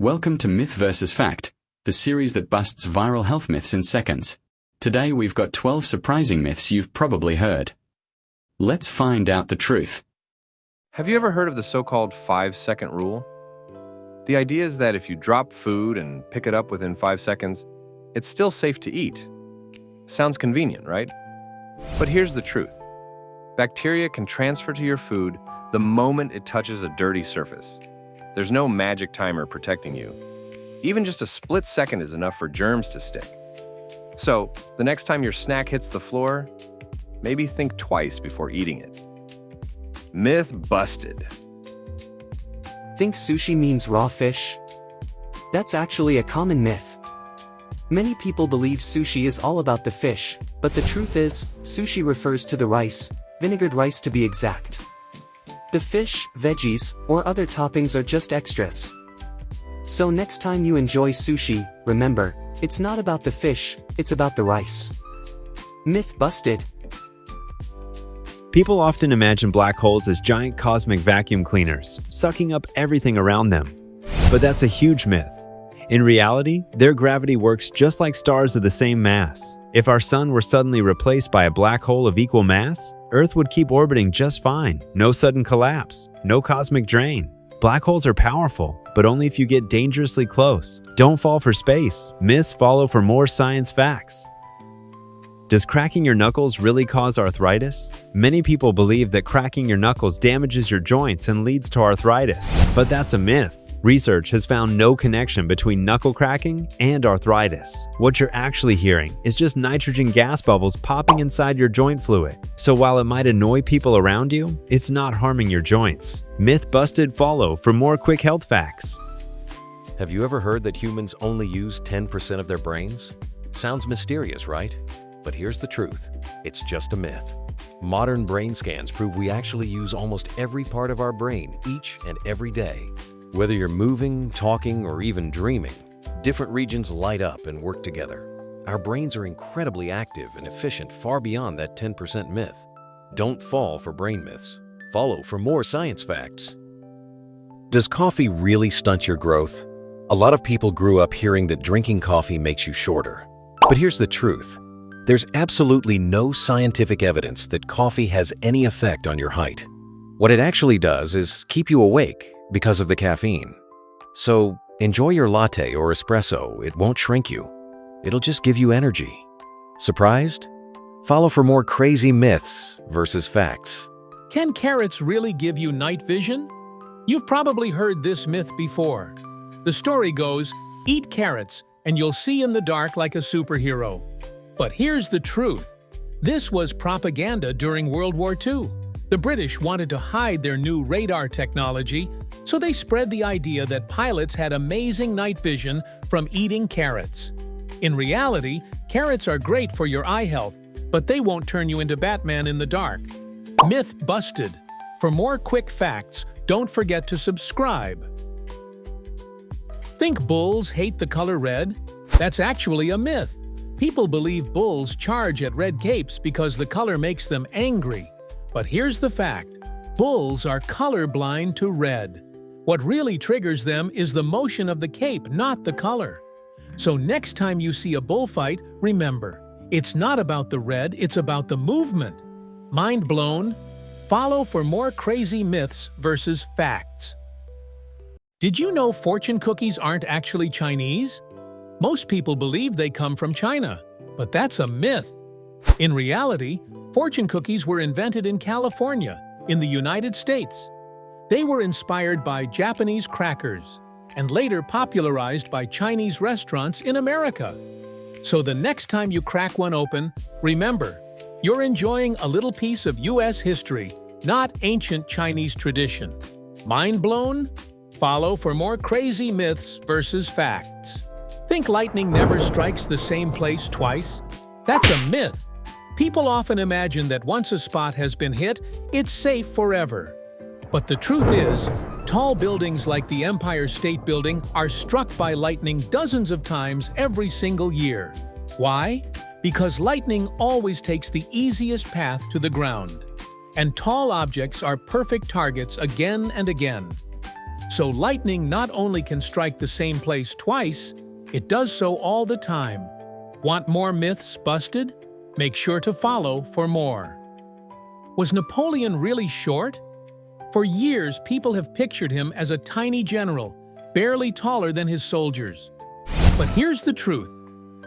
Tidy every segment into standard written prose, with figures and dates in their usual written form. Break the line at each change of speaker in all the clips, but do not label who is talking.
Welcome to Myth vs. Fact, the series that busts viral health myths in seconds. Today we've got 12 surprising myths you've probably heard. Let's find out the truth.
Have you ever heard of the so-called 5-second rule? The idea is that if you drop food and pick it up within 5 seconds, it's still safe to eat. Sounds convenient, right? But here's the truth. Bacteria can transfer to your food the moment it touches a dirty surface. There's no magic timer protecting you. Even just a split second is enough for germs to stick. So, the next time your snack hits the floor, maybe think twice before eating it. Myth busted.
Think sushi means raw fish? That's actually a common myth. Many people believe sushi is all about the fish, but the truth is, sushi refers to the rice, vinegared rice to be exact. The fish, veggies, or other toppings are just extras. So next time you enjoy sushi, remember, it's not about the fish, it's about the rice. Myth busted.
People often imagine black holes as giant cosmic vacuum cleaners, sucking up everything around them. But that's a huge myth. In reality, their gravity works just like stars of the same mass. If our sun were suddenly replaced by a black hole of equal mass, Earth would keep orbiting just fine. No sudden collapse, no cosmic drain. Black holes are powerful, but only if you get dangerously close. Don't fall for space. Myths follow for more science facts. Does cracking your knuckles really cause arthritis? Many people believe that cracking your knuckles damages your joints and leads to arthritis, but that's a myth. Research has found no connection between knuckle cracking and arthritis. What you're actually hearing is just nitrogen gas bubbles popping inside your joint fluid. So while it might annoy people around you, it's not harming your joints. Myth busted follow for more quick health facts.
Have you ever heard that humans only use 10% of their brains? Sounds mysterious, right? But here's the truth. It's just a myth. Modern brain scans prove we actually use almost every part of our brain each and every day. Whether you're moving, talking, or even dreaming, different regions light up and work together. Our brains are incredibly active and efficient far beyond that 10% myth. Don't fall for brain myths. Follow for more science facts. Does coffee really stunt your growth? A lot of people grew up hearing that drinking coffee makes you shorter. But here's the truth. There's absolutely no scientific evidence that coffee has any effect on your height. What it actually does is keep you awake because of the caffeine. So enjoy your latte or espresso. It won't shrink you. It'll just give you energy. Surprised? Follow for more crazy myths versus facts.
Can carrots really give you night vision? You've probably heard this myth before. The story goes, eat carrots and you'll see in the dark like a superhero. But here's the truth. This was propaganda during World War II. The British wanted to hide their new radar technology, so they spread the idea that pilots had amazing night vision from eating carrots. In reality, carrots are great for your eye health, but they won't turn you into Batman in the dark. Myth busted. For more quick facts, don't forget to subscribe. Think bulls hate the color red? That's actually a myth. People believe bulls charge at red capes because the color makes them angry. But here's the fact. Bulls are colorblind to red. What really triggers them is the motion of the cape, not the color. So next time you see a bullfight, remember, it's not about the red, it's about the movement. Mind blown? Follow for more crazy myths versus facts. Did you know fortune cookies aren't actually Chinese? Most people believe they come from China, but that's a myth. In reality, fortune cookies were invented in California, in the United States. They were inspired by Japanese crackers and later popularized by Chinese restaurants in America. So the next time you crack one open, remember, you're enjoying a little piece of US history, not ancient Chinese tradition. Mind blown? Follow for more crazy myths versus facts. Think lightning never strikes the same place twice? That's a myth. People often imagine that once a spot has been hit, it's safe forever. But the truth is, tall buildings like the Empire State Building are struck by lightning dozens of times every single year. Why? Because lightning always takes the easiest path to the ground. And tall objects are perfect targets again and again. So lightning not only can strike the same place twice, it does so all the time. Want more myths busted? Make sure to follow for more. Was Napoleon really short? For years, people have pictured him as a tiny general, barely taller than his soldiers. But here's the truth.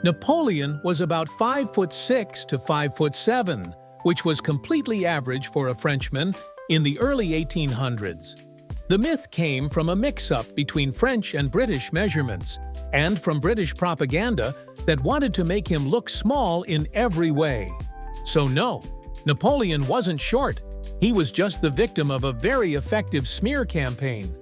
Napoleon was about 5'6" to 5'7", which was completely average for a Frenchman in the early 1800s. The myth came from a mix-up between French and British measurements, and from British propaganda that wanted to make him look small in every way. So no, Napoleon wasn't short. He was just the victim of a very effective smear campaign.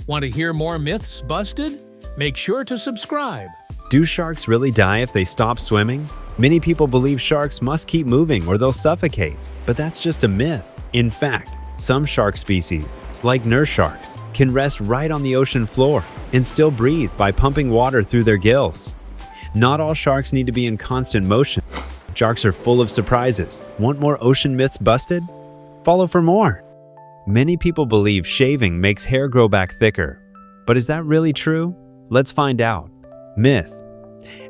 Want to hear more myths busted? Make sure to subscribe.
Do sharks really die if they stop swimming? Many people believe sharks must keep moving or they'll suffocate, but that's just a myth. In fact, some shark species, like nurse sharks, can rest right on the ocean floor and still breathe by pumping water through their gills. Not all sharks need to be in constant motion. Sharks are full of surprises. Want more ocean myths busted? Follow for more. Many people believe shaving makes hair grow back thicker. But is that really true? Let's find out. Myth: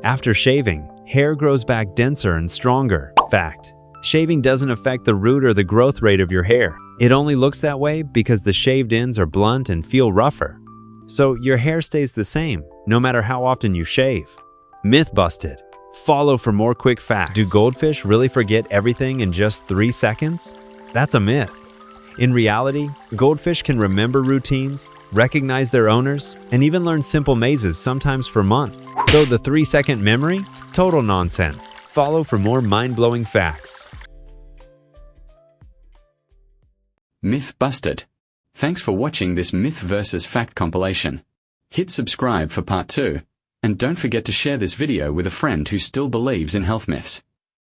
after shaving, hair grows back denser and stronger. Fact: shaving doesn't affect the root or the growth rate of your hair. It only looks that way because the shaved ends are blunt and feel rougher. So your hair stays the same, no matter how often you shave. Myth busted. Follow for more quick facts. Do goldfish really forget everything in just 3 seconds? That's a myth. In reality, goldfish can remember routines, recognize their owners, and even learn simple mazes sometimes for months. So the 3-second memory? Total nonsense. Follow for more mind-blowing facts.
Myth busted. Thanks for watching this myth versus fact compilation. Hit subscribe for part 2, and don't forget to share this video with a friend who still believes in health myths.